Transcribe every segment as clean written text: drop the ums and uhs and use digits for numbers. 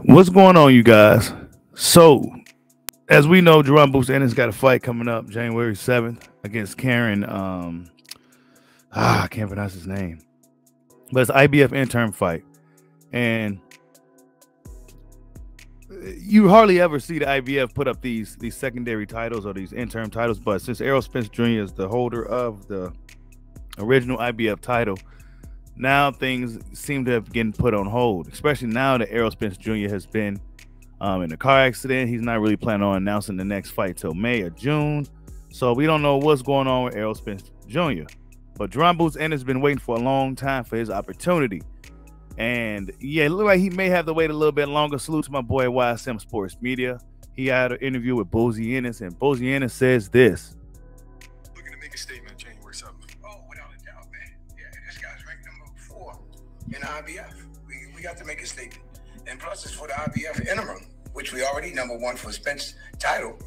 What's going on, you guys? So, as we know, Jaron Bozy Ennis got a fight coming up January 7th against Karen. I can't pronounce his name, but it's an IBF interim fight, and you hardly ever see the IBF put up these secondary titles or these interim titles. But since Errol Spence Jr. is the holder of the original IBF title, now things seem to have been put on hold, especially now that Errol Spence Jr. has been in a car accident. He's not really planning on announcing the next fight till May or June. So we don't know what's going on with Errol Spence Jr. But Jaron Bozy Ennis has been waiting for a long time for his opportunity. And yeah, it looked like he may have to wait a little bit longer. Salute to my boy YSM Sports Media. He had an interview with Bozy Ennis, and Bozy Ennis says this. Looking to make a statement January 7th. Oh, without a doubt, man. Yeah, this guy's ranked number 4 in the IBF. We got to make a statement. And plus, it's for the IBF interim, which we already number 1 for Spence title.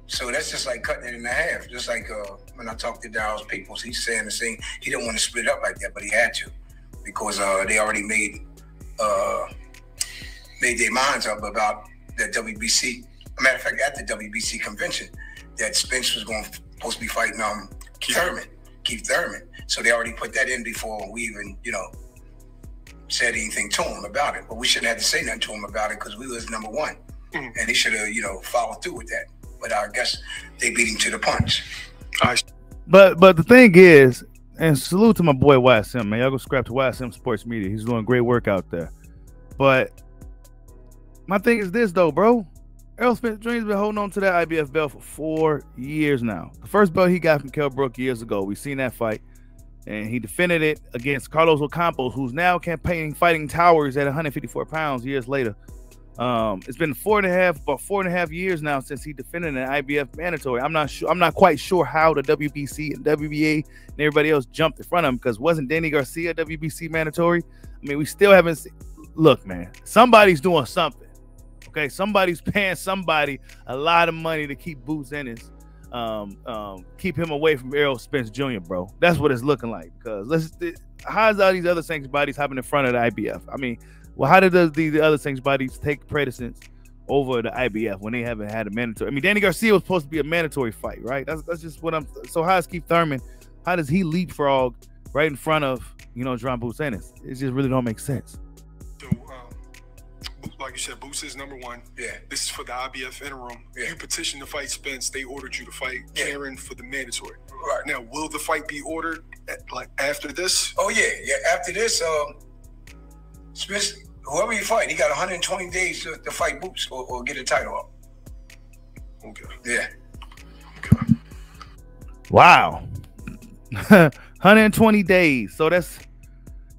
So that's just like cutting it in half. Just like when I talked to Daryl's Peoples, he's saying the same. He didn't want to split it up like that, but he had to because they already made their minds up about the WBC. As a matter of fact, at the WBC convention, that Spence was supposed to be fighting Keith Thurman. So they already put that in before we even, said anything to him about it. But we shouldn't have to say nothing to him about it because we was number 1. And he should have, followed through with that. But I guess they beat him to the punch. But the thing is, and salute to my boy YSM, man. Y'all go subscribe to YSM Sports Media. He's doing great work out there. But my thing is this, though, bro. Errol Spence Jr. has been holding on to that IBF belt for 4 years now. The first belt he got from Kell Brook years ago. We seen that fight. And he defended it against Carlos Ocampo, who's now fighting Towers at 154 pounds years later. It's been about 4.5 years now since he defended an IBF mandatory. I'm not quite sure how the WBC and WBA and everybody else jumped in front of him, because wasn't Danny Garcia WBC mandatory? I mean, we still haven't seen. Look, man, somebody's doing something. Okay, somebody's paying somebody a lot of money to keep Bozy Ennis, keep him away from Errol Spence Jr., bro. That's what it's looking like. Because how's all these other sanctioned bodies hopping in front of the IBF? I mean, well, how did the other sanctioned bodies take precedence over the IBF when they haven't had a mandatory? I mean, Danny Garcia was supposed to be a mandatory fight, right? That's just what I'm. So how is Keith Thurman? How does he leapfrog right in front of Jaron Bozy Ennis? It just really don't make sense. So, like you said, Bozy is number 1. Yeah. This is for the IBF interim. Yeah. You petitioned to fight Spence. They ordered you to fight Karen for the mandatory. Right. Now, will the fight be ordered after this? Oh yeah. After this, Spence, whoever you fight, he got 120 days to fight Bozy or get a title up. Okay. Yeah. Okay. Wow. 120 days. So that's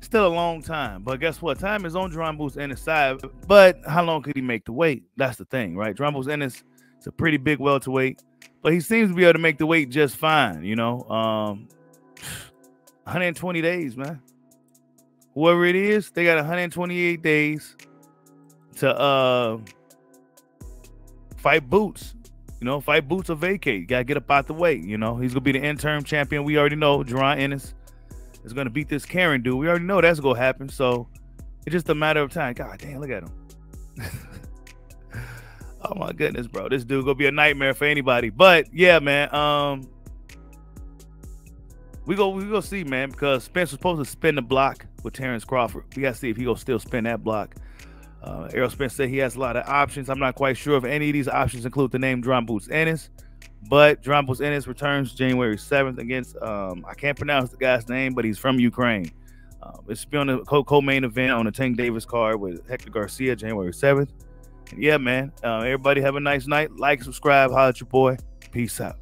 still a long time. But guess what? Time is on Jaron Bozy Ennis' side. But how long could he make the weight? That's the thing, right? Jaron Bozy Ennis is a pretty big welterweight, but he seems to be able to make the weight just fine, 120 days, man. Whoever it is, they got 128 days to fight Boots. Fight Boots or vacate. Gotta get up out the way. He's gonna be the interim champion. We already know Jaron Ennis is gonna beat this Karen dude. We already know that's gonna happen. So it's just a matter of time. God damn, look at him. Oh my goodness, bro. This dude gonna be a nightmare for anybody. But yeah, man. We go see, man, because Spence was supposed to spin the block with Terrence Crawford. We gotta see if he gonna still spin that block. Errol Spence said he has a lot of options. I'm not quite sure if any of these options include the name Jaron Bozy Ennis, but Jaron Bozy Ennis returns January 7th against I can't pronounce the guy's name, but he's from Ukraine. It's be on the co-main event on the Tank Davis card with Hector Garcia January 7th. And yeah, man, everybody have a nice night. Like, subscribe, holler at your boy. Peace out.